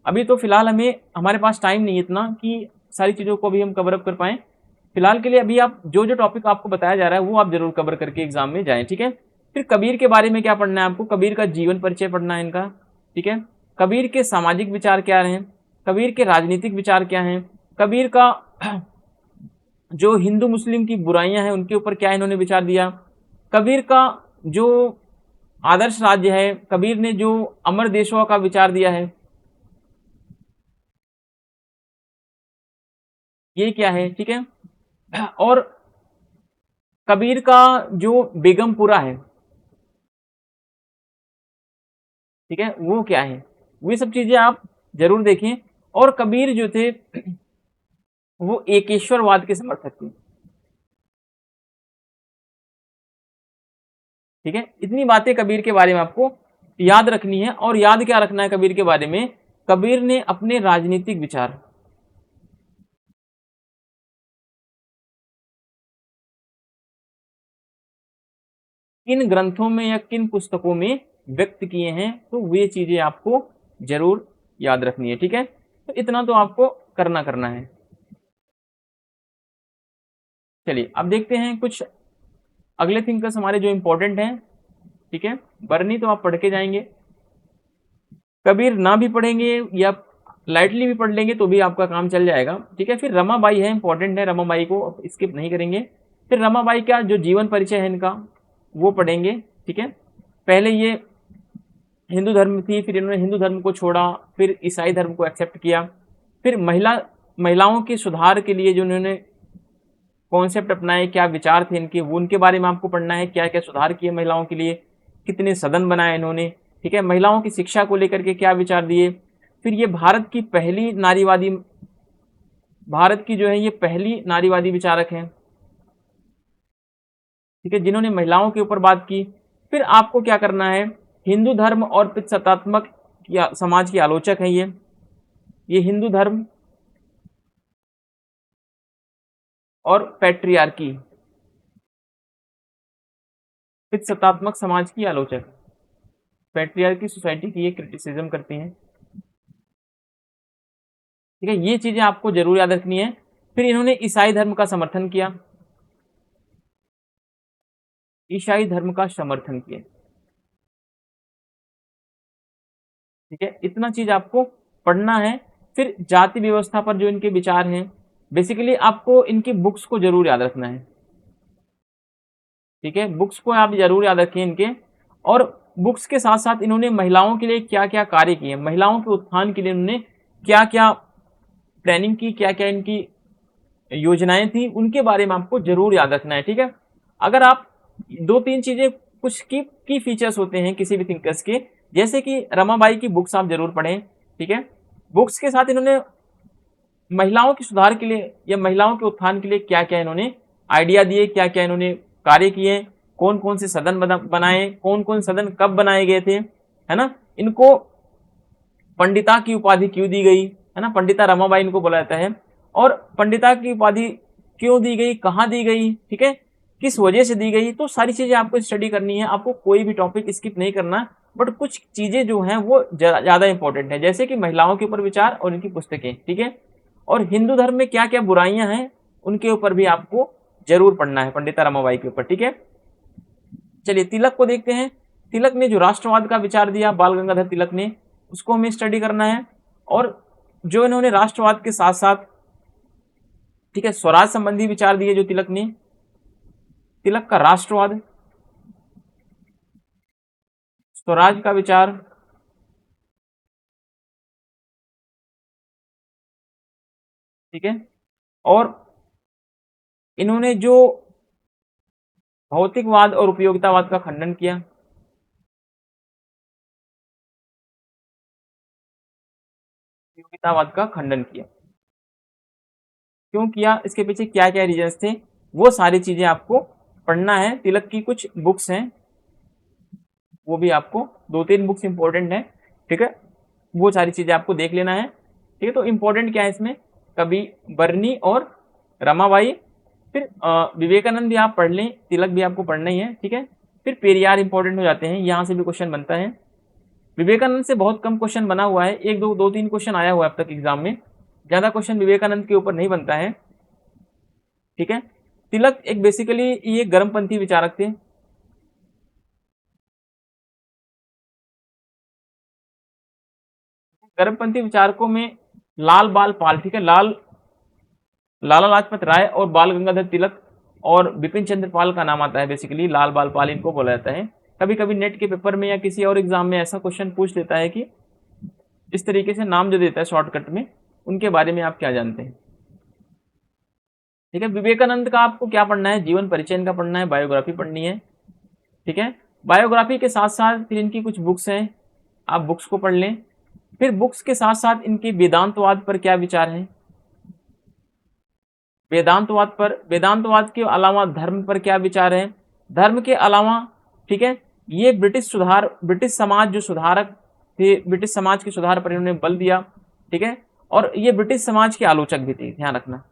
अभी तो फिलहाल हमारे पास टाइम नहीं इतना कि सारी चीज़ों को भी हम कवर अप कर पाएँ। फिलहाल के लिए अभी आप जो जो टॉपिक आपको बताया जा रहा है वो आप जरूर कवर करके एग्जाम में जाएं, ठीक है। फिर कबीर के बारे में क्या पढ़ना है आपको, कबीर का जीवन परिचय पढ़ना है इनका, ठीक है। कबीर के सामाजिक विचार क्या हैं, कबीर के राजनीतिक विचार क्या हैं, कबीर का जो हिंदू मुस्लिम की बुराइयां हैं उनके ऊपर क्या इन्होंने विचार दिया, कबीर का जो आदर्श राज्य है, कबीर ने जो अमर देशों का विचार दिया है, ये क्या है, ठीक है। और कबीर का जो बेगमपुरा है, ठीक है, वो क्या है, वो सब चीजें आप जरूर देखें। और कबीर जो थे वो एकेश्वरवाद के समर्थक थे, ठीक है। इतनी बातें कबीर के बारे में आपको याद रखनी है। और याद क्या रखना है कबीर के बारे में, कबीर ने अपने राजनीतिक विचार किन ग्रंथों में या किन पुस्तकों में व्यक्त किए हैं, तो वे चीजें आपको जरूर याद रखनी है, ठीक है। तो इतना तो आपको करना करना है। चलिए अब देखते हैं कुछ अगले थिंकर्स हमारे जो इंपॉर्टेंट हैं, ठीक है। बरनी तो आप पढ़ के जाएंगे, कबीर ना भी पढ़ेंगे या लाइटली भी पढ़ लेंगे तो भी आपका काम चल जाएगा, ठीक है। फिर रमाबाई है, इंपॉर्टेंट है, रमाबाई को स्किप नहीं करेंगे। फिर रमाबाई का जो जीवन परिचय है इनका वो पढ़ेंगे, ठीक है। पहले ये हिंदू धर्म थी, फिर इन्होंने हिंदू धर्म को छोड़ा, फिर ईसाई धर्म को एक्सेप्ट किया। फिर महिलाओं के सुधार के लिए जो इन्होंने कॉन्सेप्ट अपनाए, क्या विचार थे इनके, वो उनके बारे में आपको पढ़ना है, क्या क्या सुधार किए महिलाओं के लिए, कितने सदन बनाए इन्होंने, ठीक है। महिलाओं की शिक्षा को लेकर के क्या विचार दिए। फिर ये भारत की जो है ये पहली नारीवादी विचारक हैं, ठीक है, जिन्होंने महिलाओं के ऊपर बात की। फिर आपको क्या करना है, हिंदू धर्म और पितृसत्तात्मक समाज की आलोचक है ये हिंदू धर्म और पैट्रियार्की, पितृसत्तात्मक समाज की आलोचक, पैट्रियार्की सोसाइटी की ये क्रिटिसिज्म करते हैं, ठीक है। ये चीजें आपको जरूर याद रखनी है। फिर इन्होंने ईसाई धर्म का समर्थन किया, ईसाई धर्म का समर्थन किया, ठीक है। इतना चीज आपको पढ़ना है। फिर जाति व्यवस्था पर जो इनके विचार हैं, बेसिकली आपको इनकी बुक्स को जरूर याद रखना है, ठीक है। बुक्स को आप जरूर याद रखें इनके। और बुक्स के साथ साथ इन्होंने महिलाओं के लिए क्या क्या कार्य किए, महिलाओं के उत्थान के लिए इन्होंने क्या क्या प्लानिंग की, क्या क्या इनकी योजनाएं थी, उनके बारे में आपको जरूर याद रखना है, ठीक है। अगर आप दो तीन चीजें कुछ की फीचर्स होते हैं किसी भी थिंकर्स के, जैसे कि रमाबाई की बुक्स आप जरूर पढ़ें, ठीक है। बुक्स के साथ इन्होंने महिलाओं के सुधार के लिए या महिलाओं के उत्थान के लिए क्या क्या इन्होंने आइडिया दिए, क्या क्या इन्होंने कार्य किए, कौन कौन से सदन बनाए, कौन कौन सदन कब बनाए गए थे, है ना। इनको पंडिता की उपाधि क्यों दी गई, है ना, पंडिता रमाबाई इनको बोला जाता है। और पंडिता की उपाधि क्यों दी गई, कहाँ दी गई, ठीक है, किस वजह से दी गई, तो सारी चीजें आपको स्टडी करनी है। आपको कोई भी टॉपिक स्किप नहीं करना, बट कुछ चीजें जो हैं वो ज्यादा इंपॉर्टेंट है, जैसे कि महिलाओं के ऊपर विचार और इनकी पुस्तकें, ठीक है। और हिंदू धर्म में क्या क्या बुराइयां हैं उनके ऊपर भी आपको जरूर पढ़ना है, पंडिता रमाबाई के ऊपर, ठीक है। चलिए तिलक को देखते हैं। तिलक ने जो राष्ट्रवाद का विचार दिया, बाल गंगाधर तिलक ने, उसको हमें स्टडी करना है। और जो इन्होंने राष्ट्रवाद के साथ साथ, ठीक है, स्वराज संबंधी विचार दिए जो तिलक ने, तिलक का राष्ट्रवाद, स्वराज का विचार, ठीक है। और इन्होंने जो भौतिकवाद और उपयोगितावाद का खंडन किया, उपयोगितावाद का खंडन किया, क्यों किया, इसके पीछे क्या क्या रीजंस थे, वो सारी चीजें आपको पढ़ना है। तिलक की कुछ बुक्स हैं, वो भी आपको 2-3 बुक्स इंपॉर्टेंट है, ठीक है, वो सारी चीजें आपको देख लेना है, ठीक है। तो इंपॉर्टेंट क्या है इसमें, कवि बरनी और रमाबाई, फिर विवेकानंद भी आप पढ़ लें, तिलक भी आपको पढ़ना ही है, ठीक है। फिर पेरियार इंपॉर्टेंट हो जाते हैं, यहाँ से भी क्वेश्चन बनता है। विवेकानंद से बहुत कम क्वेश्चन बना हुआ है, एक दो 2-3 क्वेश्चन आया हुआ है अब तक एग्जाम में, ज्यादा क्वेश्चन विवेकानंद के ऊपर नहीं बनता है, ठीक है। तिलक एक बेसिकली ये गर्मपंथी विचारक थे, गर्मपंथी विचारकों में लाल बाल पाल, ठीक है, लाला लाजपत राय और बाल गंगाधर तिलक और बिपिन चंद्र पाल का नाम आता है, बेसिकली लाल बाल पाल इनको बोला जाता है। कभी कभी नेट के पेपर में या किसी और एग्जाम में ऐसा क्वेश्चन पूछ लेता है कि इस तरीके से नाम जो देता है शॉर्टकट में, उनके बारे में आप क्या जानते हैं, ठीक है। विवेकानंद का आपको क्या पढ़ना है, जीवन परिचय इनका पढ़ना है, बायोग्राफी पढ़नी है, ठीक है। बायोग्राफी के साथ साथ फिर इनकी कुछ बुक्स हैं, आप बुक्स को पढ़ लें। फिर बुक्स के साथ साथ इनके वेदांतवाद पर क्या विचार हैं, वेदांतवाद पर, वेदांतवाद के अलावा धर्म पर क्या विचार है, धर्म के अलावा, ठीक है, ये ब्रिटिश समाज जो सुधारक थे, ब्रिटिश समाज के सुधार पर इन्होंने बल दिया, ठीक है। और ये ब्रिटिश समाज के आलोचक भी थे, ध्यान रखना,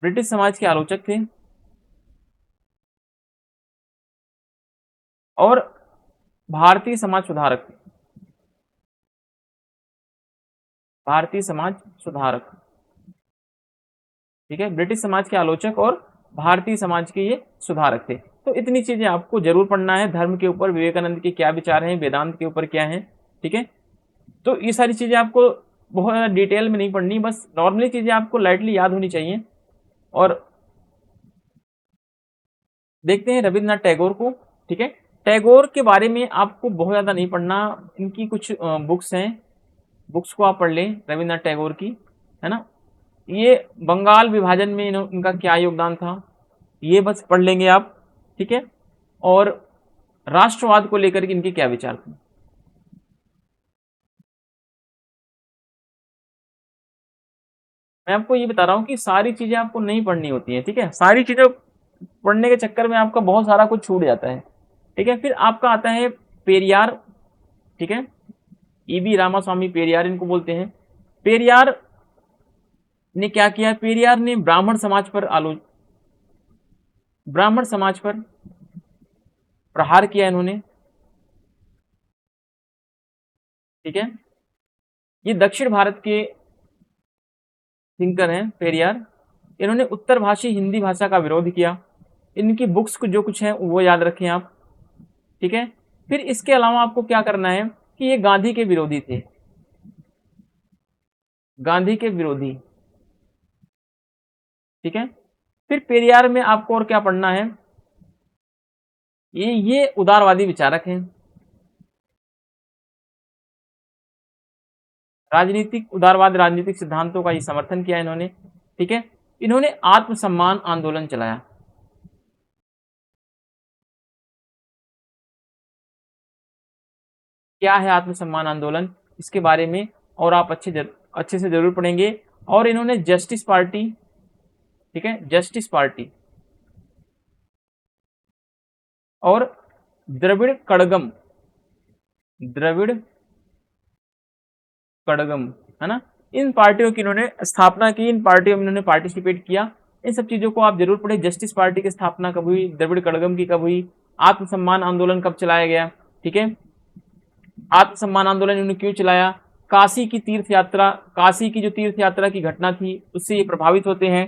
ब्रिटिश समाज के आलोचक थे। और भारतीय समाज सुधारक थे, भारतीय समाज सुधारक, ठीक है, ब्रिटिश समाज के आलोचक और भारतीय समाज के ये सुधारक थे। तो इतनी चीजें आपको जरूर पढ़ना है, धर्म के ऊपर विवेकानंद के क्या विचार हैं, वेदांत के ऊपर क्या है, ठीक है। तो ये सारी चीजें आपको बहुत ज़्यादा डिटेल में नहीं पढ़नी, बस नॉर्मली चीजें आपको लाइटली याद होनी चाहिए। और देखते हैं रविन्द्रनाथ टैगोर को, ठीक है। टैगोर के बारे में आपको बहुत ज़्यादा नहीं पढ़ना, इनकी कुछ बुक्स हैं, बुक्स को आप पढ़ लें रविन्द्रनाथ टैगोर की, है ना। ये बंगाल विभाजन में इनका क्या योगदान था, ये बस पढ़ लेंगे आप, ठीक है। और राष्ट्रवाद को लेकर के इनके क्या विचार थे। मैं आपको ये बता रहा हूँ कि सारी चीजें आपको नहीं पढ़नी होती हैं, ठीक है, सारी चीजें पढ़ने के चक्कर में आपका बहुत सारा कुछ छूट जाता है, ठीक है। फिर आपका आता है पेरियार, ठीक है, ईबी रामास्वामी पेरियार इनको बोलते हैं। पेरियार ने क्या किया, पेरियार ने ब्राह्मण समाज पर प्रहार किया इन्होंने, ठीक है। ये दक्षिण भारत के थिंकर हैं पेरियार, इन्होंने उत्तर भाषी हिंदी भाषा का विरोध किया। इनकी बुक्स को जो कुछ है वो याद रखें आप, ठीक है। फिर इसके अलावा आपको क्या करना है कि ये गांधी के विरोधी थे, गांधी के विरोधी, ठीक है। फिर पेरियार में आपको और क्या पढ़ना है, ये उदारवादी विचारक हैं, राजनीतिक उदारवाद राजनीतिक सिद्धांतों का ये समर्थन किया इन्होंने, ठीक है। इन्होंने आत्मसम्मान आंदोलन चलाया, क्या है आत्मसम्मान आंदोलन, इसके बारे में और आप अच्छे से जरूर पढ़ेंगे। और इन्होंने जस्टिस पार्टी, ठीक है, जस्टिस पार्टी और द्रविड़ कड़गम, द्रविड़ कड़गम, है ना, इन पार्टियों की इन्होंने स्थापना की, इन पार्टियों में इन्होंने पार्टिसिपेट किया। इन सब चीजों को आप जरूर पढ़े। जस्टिस पार्टी की स्थापना कब हुई, द्रविड़ कड़गम की कब हुई, आत्मसम्मान आंदोलन कब चलाया गया, ठीक है, आत्मसम्मान आंदोलन इन्होंने क्यों चलाया, काशी की तीर्थ यात्रा, काशी की जो तीर्थ यात्रा की घटना थी उससे ये प्रभावित होते हैं,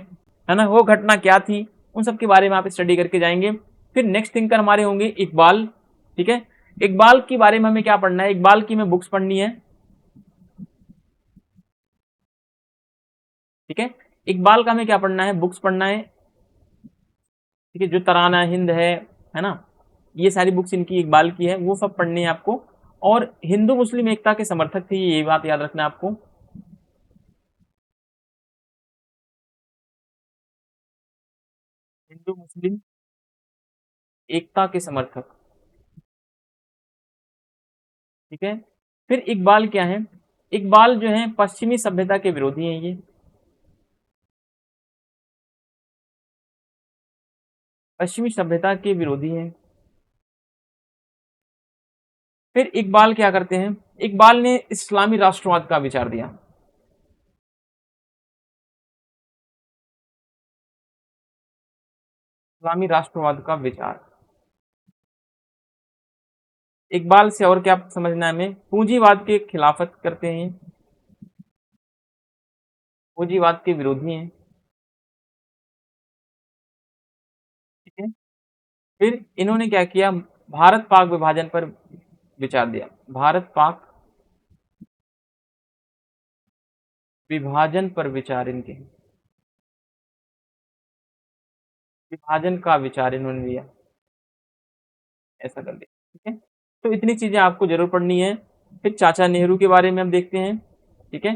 है ना, वो घटना क्या थी, उन सब के बारे में आप स्टडी करके जाएंगे। फिर नेक्स्ट थिंकर हमारे होंगे इकबाल, ठीक है, इकबाल के बारे में हमें क्या पढ़ना है, इकबाल की हमें बुक्स पढ़नी है, ठीक है, इकबाल का हमें क्या पढ़ना है, बुक्स पढ़ना है, ठीक है, जो तराना हिंद है ना, ये सारी बुक्स इनकी इकबाल की है, वो सब पढ़नी है आपको। और हिंदू मुस्लिम एकता के समर्थक थे, ये बात याद रखना आपको। हिंदू मुस्लिम एकता के समर्थक, ठीक है। फिर इकबाल क्या है, इकबाल जो है पश्चिमी सभ्यता के विरोधी हैं ये, पश्चिमी सभ्यता के विरोधी हैं। फिर इकबाल क्या करते हैं, इकबाल ने इस्लामी राष्ट्रवाद का विचार दिया, इस्लामी राष्ट्रवाद का विचार। इकबाल से और क्या समझना है हमें, पूंजीवाद के खिलाफत करते हैं, पूंजीवाद के विरोधी हैं, ठीक है। फिर इन्होंने क्या किया, भारत पाक विभाजन पर विचार दिया, भारत पाक विभाजन पर विचार, इनके विभाजन का विचार इन्होंने दिया, ऐसा कर दिया, ठीक है। तो इतनी चीजें आपको जरूर पढ़नी है। फिर चाचा नेहरू के बारे में हम देखते हैं, ठीक है,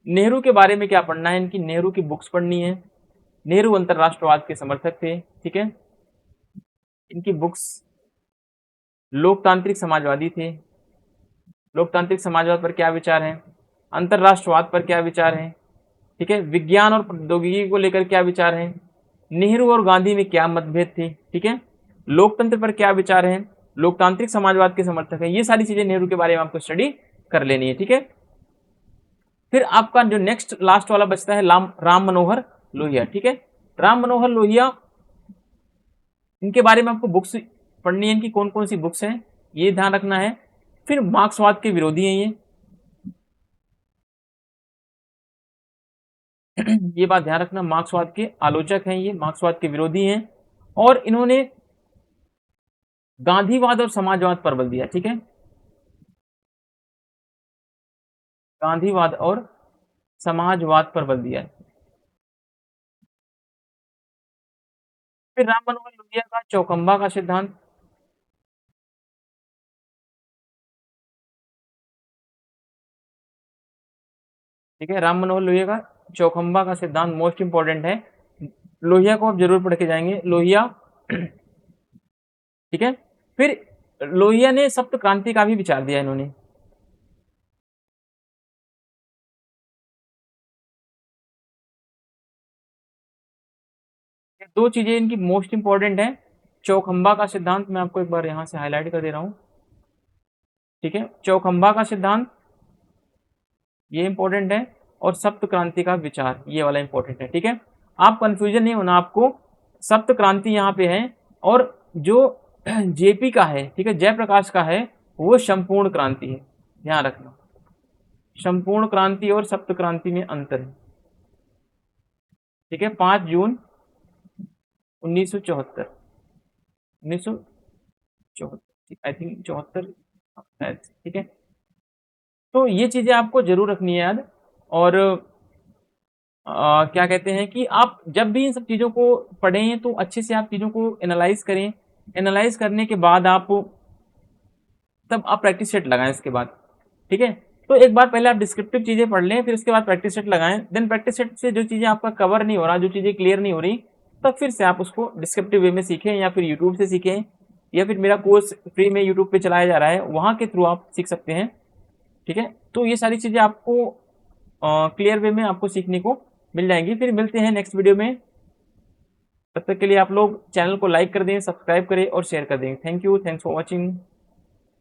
नेहरू के बारे में क्या पढ़ना है, इनकी नेहरू की बुक्स पढ़नी है, नेहरू अंतरराष्ट्रवाद के समर्थक थे, ठीक है, इनकी बुक्स, लोकतांत्रिक समाजवादी थे, लोकतांत्रिक समाजवाद पर क्या विचार है, अंतरराष्ट्रवाद पर क्या विचार है, ठीक है, विज्ञान और प्रौद्योगिकी को लेकर क्या विचार है, नेहरू और गांधी में क्या मतभेद थे, ठीक है, लोकतंत्र पर क्या विचार है, लोकतांत्रिक समाजवाद के समर्थक है, ये सारी चीजें नेहरू के बारे में आपको स्टडी कर लेनी है, ठीक है। फिर आपका जो नेक्स्ट लास्ट वाला बचता है राम मनोहर लोहिया, ठीक है, राम मनोहर लोहिया, इनके बारे में आपको बुक्स पढ़नी है, इनकी कौन कौन सी बुक्स हैं ये ध्यान रखना है। फिर मार्क्सवाद के विरोधी हैं ये बात ध्यान रखना, मार्क्सवाद के आलोचक हैं ये, मार्क्सवाद के विरोधी हैं, और इन्होंने गांधीवाद और समाजवाद पर बल दिया, ठीक है, गांधीवाद और समाजवाद पर बल दिया। फिर राम मनोहर लोहिया का चौखंबा का सिद्धांत, ठीक है, राम मनोहर लोहिया का चौखंबा का सिद्धांत मोस्ट इंपॉर्टेंट है, लोहिया को आप जरूर पढ़ के जाएंगे, लोहिया, ठीक है। फिर लोहिया ने सप्त क्रांति का भी विचार दिया इन्होंने, दो चीजें इनकी मोस्ट इंपॉर्टेंट है, चौखंबा का सिद्धांत मैं आपको एक बार यहां से हाईलाइट कर दे रहा हूं, ठीक है, चौखंबा का सिद्धांत ये इंपॉर्टेंट है, और सप्त क्रांति का विचार ये वाला इंपॉर्टेंट है, ठीक है। आप कंफ्यूजन नहीं होना आपको, सप्त क्रांति यहाँ पे है, और जो जेपी का है, ठीक है, जयप्रकाश का है, वो संपूर्ण क्रांति है, ध्यान रखना, संपूर्ण क्रांति और सप्त क्रांति में अंतर है, ठीक है। 5 जून 1974, 1974, आई थिंक 74, ठीक है। तो ये चीजें आपको जरूर रखनी है याद, और क्या कहते हैं कि आप जब भी इन सब चीज़ों को पढ़ें तो अच्छे से आप चीज़ों को एनालाइज करें, एनालाइज करने के बाद आप तब आप प्रैक्टिस सेट लगाएं इसके बाद, ठीक है। तो एक बार पहले आप डिस्क्रिप्टिव चीज़ें पढ़ लें, फिर उसके बाद प्रैक्टिस सेट लगाएं, देन प्रैक्टिस सेट से जो चीज़ें आपका कवर नहीं हो रहा, जो चीज़ें क्लियर नहीं हो रही, तब फिर से आप उसको डिस्क्रिप्टिव वे में सीखें या फिर यूट्यूब से सीखें, या फिर मेरा कोर्स फ्री में यूट्यूब पे चलाया जा रहा है, वहाँ के थ्रू आप सीख सकते हैं। ठीक है, तो ये सारी चीज़ें आपको क्लियर वे में आपको सीखने को मिल जाएंगी। फिर मिलते हैं नेक्स्ट वीडियो में, तब तक के लिए आप लोग चैनल को लाइक कर दें, सब्सक्राइब करें और शेयर कर दें। Thank you, thanks for watching.